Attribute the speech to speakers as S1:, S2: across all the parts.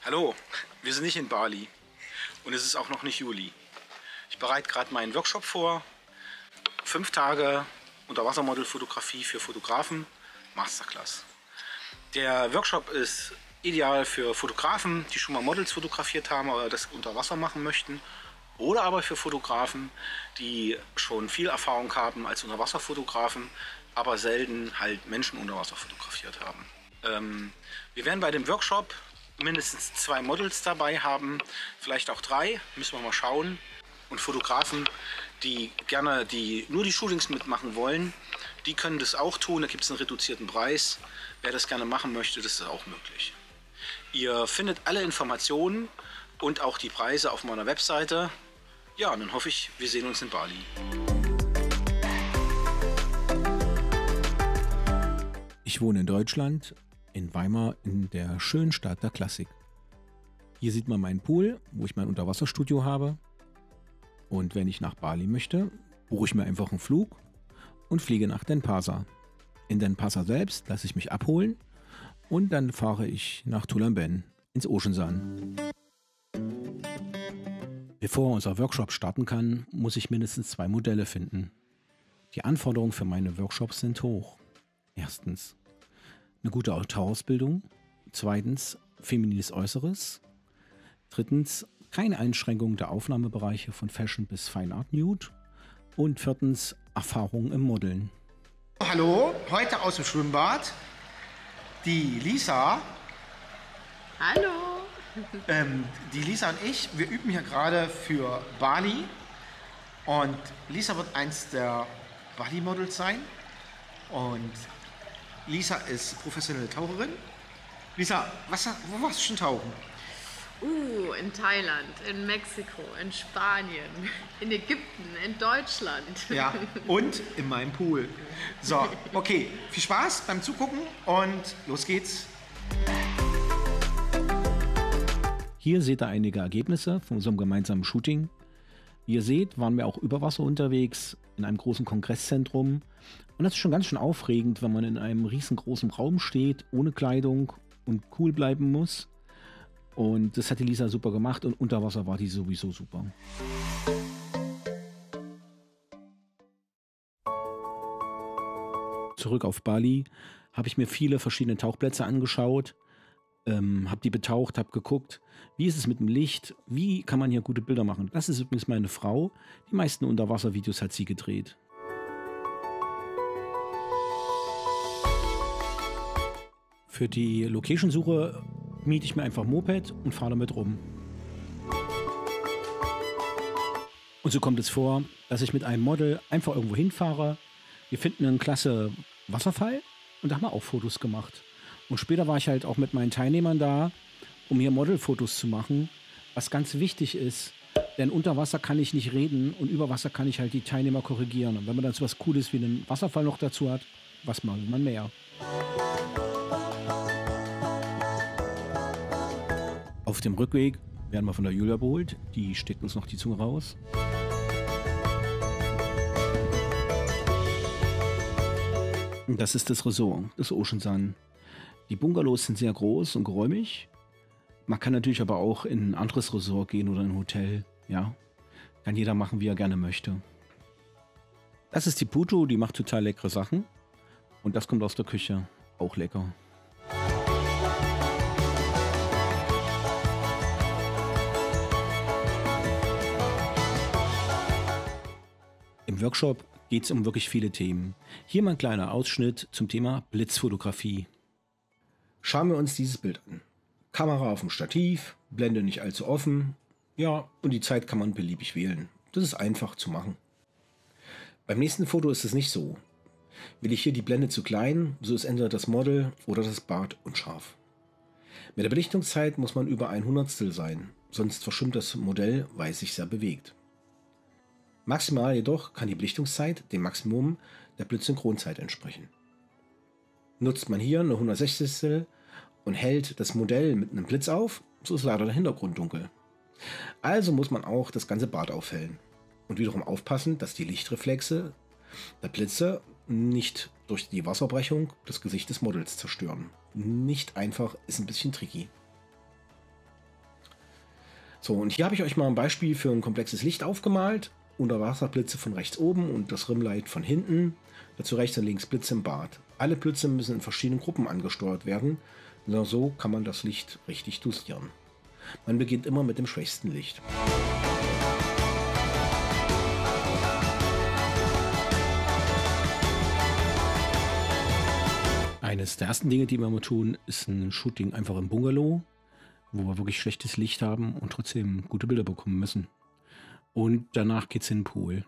S1: Hallo, wir sind nicht in Bali und es ist auch noch nicht Juli. Ich bereite gerade meinen Workshop vor. 5 Tage Unterwassermodelfotografie für Fotografen, Masterclass. Der Workshop ist ideal für Fotografen, die schon mal Models fotografiert haben oder das unter Wasser machen möchten. Oder aber für Fotografen, die schon viel Erfahrung haben als Unterwasserfotografen, aber selten halt Menschen unter Wasser fotografiert haben. Wir werden bei dem Workshop mindestens 2 Models dabei haben, vielleicht auch 3, müssen wir mal schauen. Und Fotografen, die gerne nur die Shootings mitmachen wollen, die können das auch tun. Da gibt es einen reduzierten Preis. Wer das gerne machen möchte, das ist auch möglich. Ihr findet alle Informationen und auch die Preise auf meiner Webseite. Ja, und dann hoffe ich, wir sehen uns in Bali.
S2: Ich wohne in Deutschland, in Weimar, in der schönen Stadt der Klassik. Hier sieht man meinen Pool, wo ich mein Unterwasserstudio habe. Und wenn ich nach Bali möchte, buche ich mir einfach einen Flug und fliege nach Denpasar. In Denpasar selbst lasse ich mich abholen und dann fahre ich nach Tulam Ben ins Ocean Sun. Bevor unser Workshop starten kann, muss ich mindestens 2 Modelle finden. Die Anforderungen für meine Workshops sind hoch. Erstens eine gute Autorausbildung. Zweitens feminines Äußeres. Drittens keine Einschränkung der Aufnahmebereiche von Fashion bis Fine Art Nude. Und viertens Erfahrung im Modeln.
S3: Hallo, heute aus dem Schwimmbad. Die Lisa.
S4: Hallo.
S3: Die Lisa und ich, wir üben hier gerade für Bali. Und Lisa wird eins der Bali-Models sein. Und Lisa ist professionelle Taucherin. Lisa, wo warst du schon tauchen?
S4: In Thailand, in Mexiko, in Spanien, in Ägypten, in Deutschland.
S3: Ja, und in meinem Pool. So, okay, viel Spaß beim Zugucken und los geht's.
S2: Hier seht ihr einige Ergebnisse von unserem gemeinsamen Shooting. Wie ihr seht, waren wir auch über Wasser unterwegs, in einem großen Kongresszentrum. Und das ist schon ganz schön aufregend, wenn man in einem riesengroßen Raum steht, ohne Kleidung und cool bleiben muss. Und das hat die Lisa super gemacht und unter Wasser war die sowieso super. Zurück auf Bali habe ich mir viele verschiedene Tauchplätze angeschaut, habe die betaucht, habe geguckt, wie ist es mit dem Licht, wie kann man hier gute Bilder machen. Das ist übrigens meine Frau, die meisten Unterwasservideos hat sie gedreht. Für die Location-Suche miete ich mir einfach ein Moped und fahre damit rum. Und so kommt es vor, dass ich mit einem Model einfach irgendwo hinfahre. Wir finden einen klasse Wasserfall und da haben wir auch Fotos gemacht. Und später war ich halt auch mit meinen Teilnehmern da, um hier Modelfotos zu machen, was ganz wichtig ist. Denn unter Wasser kann ich nicht reden und über Wasser kann ich halt die Teilnehmer korrigieren. Und wenn man dann so was Cooles wie einen Wasserfall noch dazu hat, was mag man mehr? Auf dem Rückweg werden wir von der Julia überholt. Die steckt uns noch die Zunge raus. Das ist das Resort, das Ocean Sun. Die Bungalows sind sehr groß und geräumig. Man kann natürlich aber auch in ein anderes Resort gehen oder ein Hotel. Ja, kann jeder machen, wie er gerne möchte. Das ist die Puto, die macht total leckere Sachen. Und das kommt aus der Küche, auch lecker. Im Workshop geht es um wirklich viele Themen. Hier mal ein kleiner Ausschnitt zum Thema Blitzfotografie.
S5: Schauen wir uns dieses Bild an. Kamera auf dem Stativ, Blende nicht allzu offen. Ja, und die Zeit kann man beliebig wählen. Das ist einfach zu machen. Beim nächsten Foto ist es nicht so. Will ich hier die Blende zu klein, so ist entweder das Model oder das Bad unscharf. Mit der Belichtungszeit muss man über 1/100 sein, sonst verschwimmt das Modell, weil es sich sehr bewegt. Maximal jedoch kann die Belichtungszeit dem Maximum der Blitzsynchronzeit entsprechen. Nutzt man hier eine 160. und hält das Modell mit einem Blitz auf, so ist leider der Hintergrund dunkel. Also muss man auch das ganze Bad aufhellen und wiederum aufpassen, dass die Lichtreflexe der Blitze nicht durch die Wasserbrechung das Gesicht des Models zerstören. Nicht einfach, ist ein bisschen tricky. So, und hier habe ich euch mal ein Beispiel für ein komplexes Licht aufgemalt. Unterwasserblitze von rechts oben und das Rimlight von hinten. Dazu rechts und links Blitze im Bad. Alle Blitze müssen in verschiedenen Gruppen angesteuert werden. Nur so kann man das Licht richtig dosieren. Man beginnt immer mit dem schwächsten Licht.
S2: Eines der ersten Dinge, die wir mal tun, ist ein Shooting einfach im Bungalow, wo wir wirklich schlechtes Licht haben und trotzdem gute Bilder bekommen müssen. Und danach geht's in den Pool.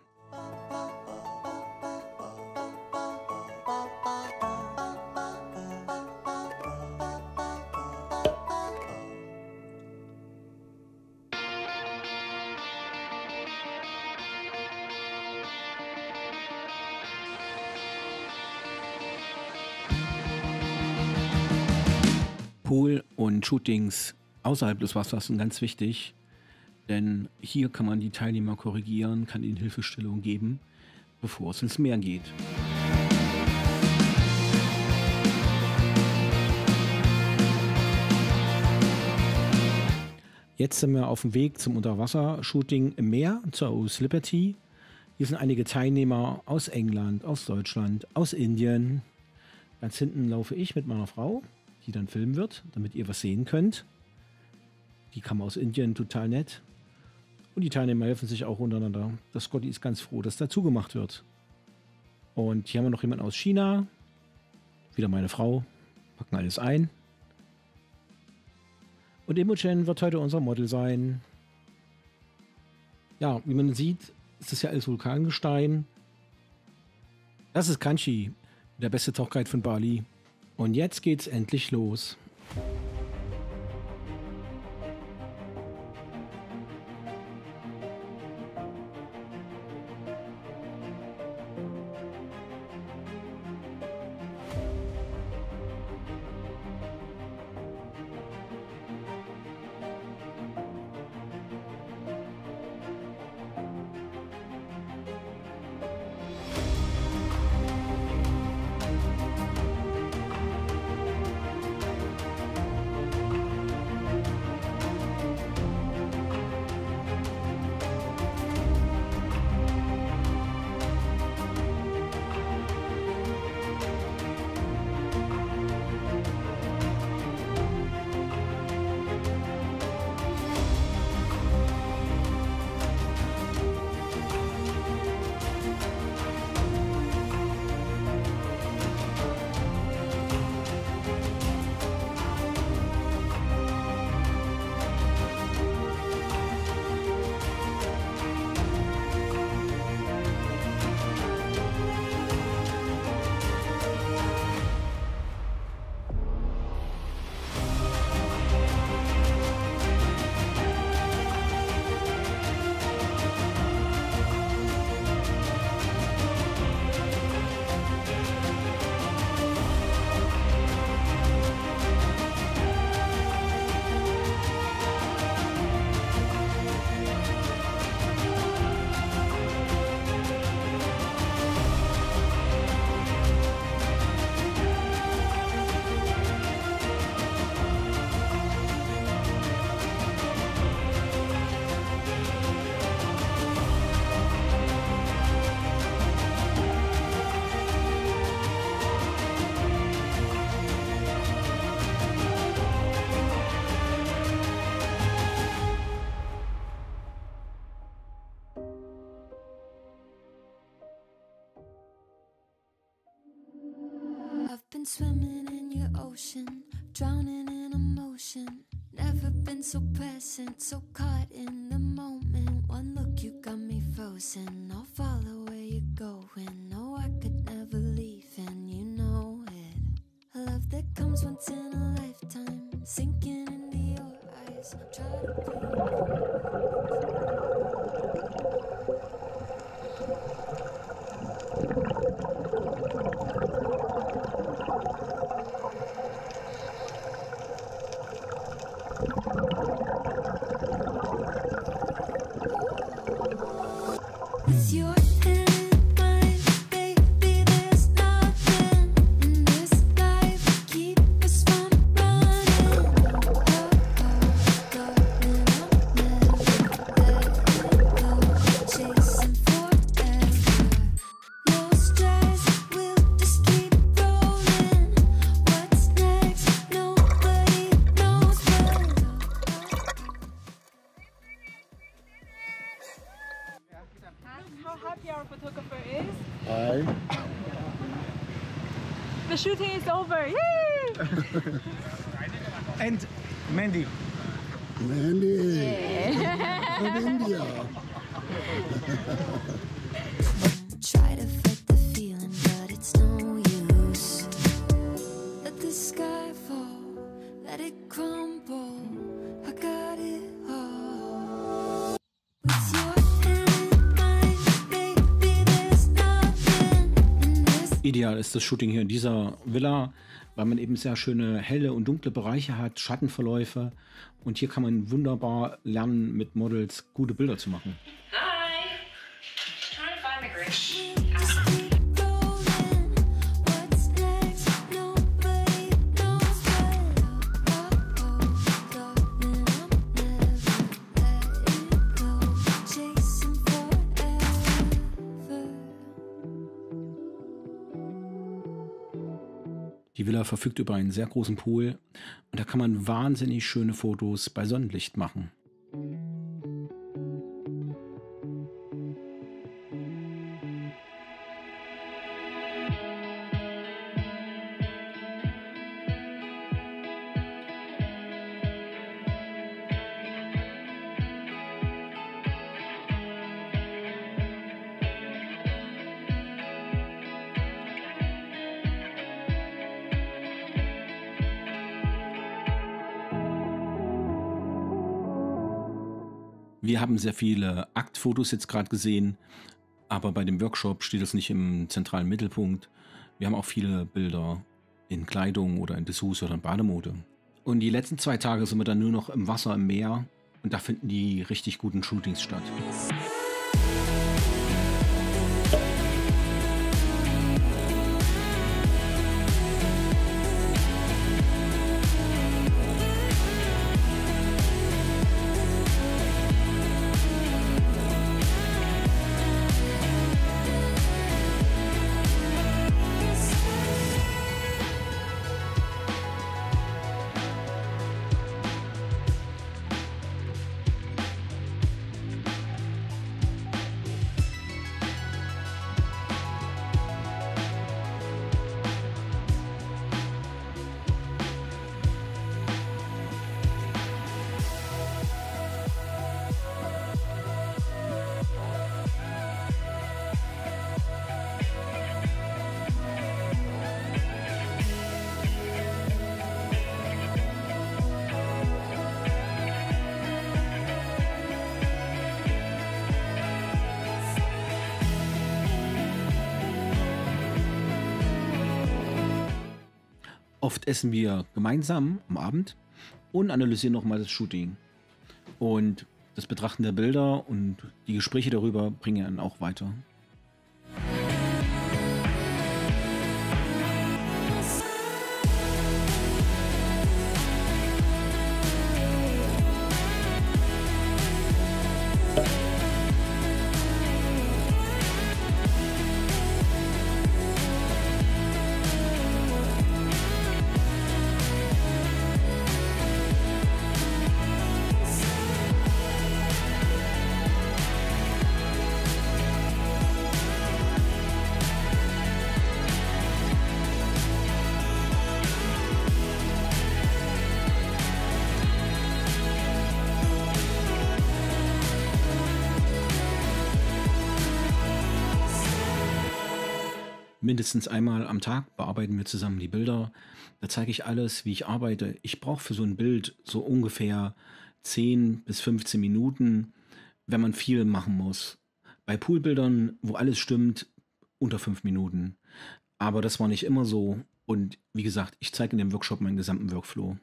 S2: Pool und Shootings außerhalb des Wassers sind ganz wichtig, denn hier kann man die Teilnehmer korrigieren, kann ihnen Hilfestellung geben, bevor es ins Meer geht. Jetzt sind wir auf dem Weg zum Unterwassershooting im Meer, zur US Liberty. Hier sind einige Teilnehmer aus England, aus Deutschland, aus Indien. Ganz hinten laufe ich mit meiner Frau, die dann filmen wird, damit ihr was sehen könnt. Die kam aus Indien, total nett. Und die Teilnehmer helfen sich auch untereinander. Das Scotty ist ganz froh, dass dazu gemacht wird. Und hier haben wir noch jemanden aus China. Wieder meine Frau. Packen alles ein. Und Imogen wird heute unser Model sein. Ja, wie man sieht, ist das ja alles Vulkangestein. Das ist Kanchi, der beste Tauchguide von Bali. Und jetzt geht's endlich los.
S6: I've been swimming in your ocean, drowning in emotion. Never been so present, so caught in the moment. One look, you got me frozen. I'll follow where you're going. No, I could never leave, and you know it. A love that comes once in a lifetime, sinking into your eyes. Try to It's your hand, mine, baby. There's nothing in this life to keep us from running. Going up, never
S7: how happy our photographer is.
S8: Hi.
S7: The shooting is over. Yay!
S3: And Mandy.
S8: Mandy. From India.
S6: Try to fight the feeling, but it's no use. Let the sky fall, let it crumble. I got it all. With your hand in mine, baby, there's nothing in this.
S2: Ideal ist das Shooting hier in dieser Villa, weil man eben sehr schöne helle und dunkle Bereiche hat, Schattenverläufe. Und hier kann man wunderbar lernen, mit Models gute Bilder zu machen.
S9: Hi. Trying to find the Grinch.
S6: Just keep rolling. What's next? Nobody knows but darling, I'm never letting go. Chasing forever.
S2: Die Villa verfügt über einen sehr großen Pool und da kann man wahnsinnig schöne Fotos bei Sonnenlicht machen. Wir haben sehr viele Aktfotos jetzt gerade gesehen, aber bei dem Workshop steht das nicht im zentralen Mittelpunkt. Wir haben auch viele Bilder in Kleidung oder in Dessous oder in Bademode. Und die letzten 2 Tage sind wir dann nur noch im Wasser, im Meer und da finden die richtig guten Shootings statt. Oft essen wir gemeinsam am Abend und analysieren nochmal das Shooting. Und das Betrachten der Bilder und die Gespräche darüber bringen einen auch weiter. Mindestens einmal am Tag bearbeiten wir zusammen die Bilder. Da zeige ich alles, wie ich arbeite. Ich brauche für so ein Bild so ungefähr 10 bis 15 Minuten, wenn man viel machen muss. Bei Poolbildern, wo alles stimmt, unter 5 Minuten. Aber das war nicht immer so. Und wie gesagt, ich zeige in dem Workshop meinen gesamten Workflow.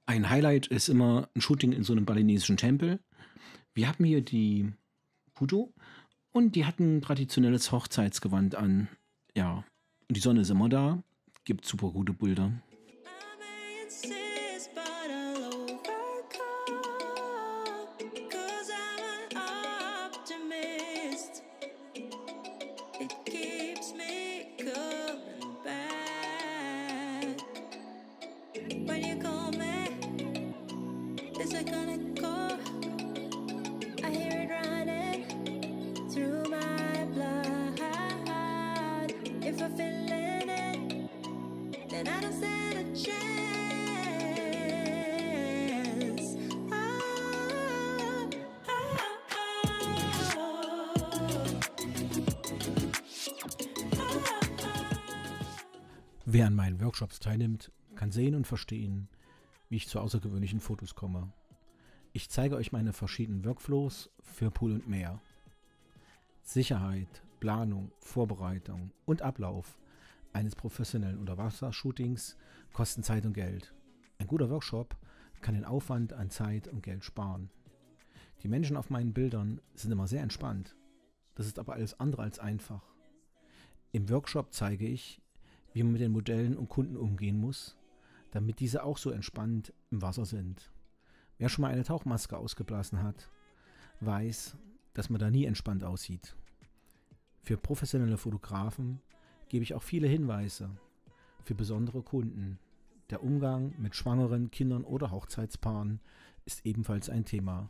S2: Ein Highlight ist immer ein Shooting in so einem balinesischen Tempel. Wir haben hier die Puto. Und die hatten ein traditionelles Hochzeitsgewand an. Ja, und die Sonne ist immer da. Gibt super gute Bilder. Wer an meinen Workshops teilnimmt, kann sehen und verstehen, wie ich zu außergewöhnlichen Fotos komme. Ich zeige euch meine verschiedenen Workflows für Pool und Meer. Sicherheit, Planung, Vorbereitung und Ablauf eines professionellen Unterwassershootings kosten Zeit und Geld. Ein guter Workshop kann den Aufwand an Zeit und Geld sparen. Die Menschen auf meinen Bildern sind immer sehr entspannt. Das ist aber alles andere als einfach. Im Workshop zeige ich, wie man mit den Modellen und Kunden umgehen muss, damit diese auch so entspannt im Wasser sind. Wer schon mal eine Tauchmaske ausgeblasen hat, weiß, dass man da nie entspannt aussieht. Für professionelle Fotografen gebe ich auch viele Hinweise für besondere Kunden. Der Umgang mit schwangeren Kindern oder Hochzeitspaaren ist ebenfalls ein Thema.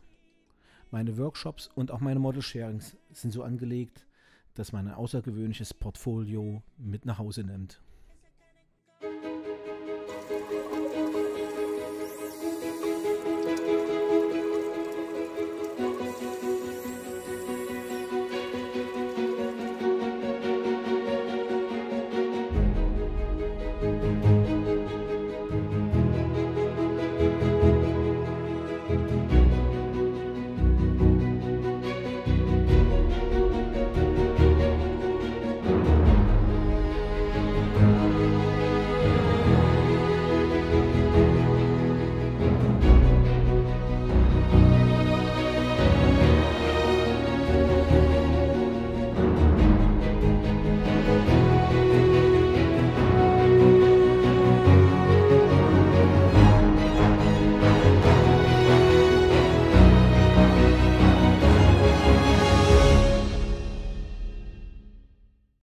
S2: Meine Workshops und auch meine Model-Sharings sind so angelegt, dass man ein außergewöhnliches Portfolio mit nach Hause nimmt.